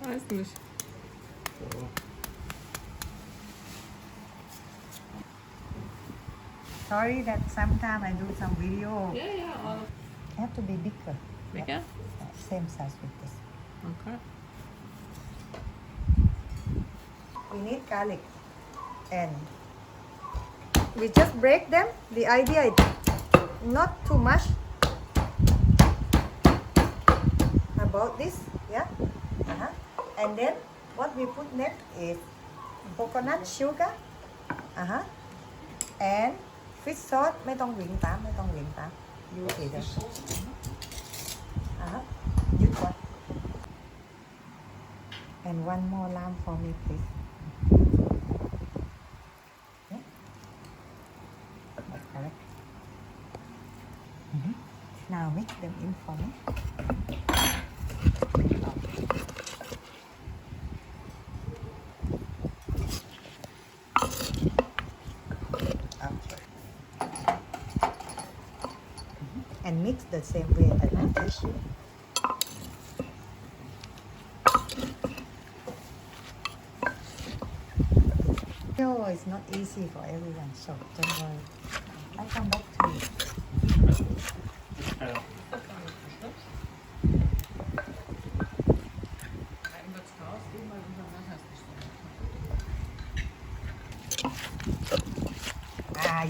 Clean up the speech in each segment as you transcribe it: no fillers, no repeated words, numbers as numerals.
Weiß nicht. So. Sorry that sometimes I do some video. Yeah, all Have to be bigger. bigger? Same size with this. Okay. We need garlic, and we just break them. The idea is not too much. About this, yeah. And then what we put next is coconut sugar, and fish sauce. ไม่ต้องหวิงตาม You either. You what? And one more lamb for me, please. Yeah. That's correct. Now mix them in for me. And mix the same way as I teach you. No, it's not easy for everyone, so don't worry. I'll come back to you.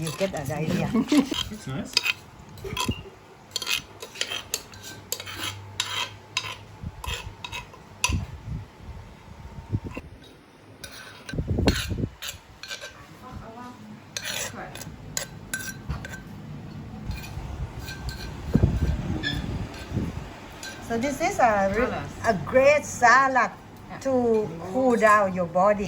You get the idea. It's nice. So this is a great salad to cool down your body.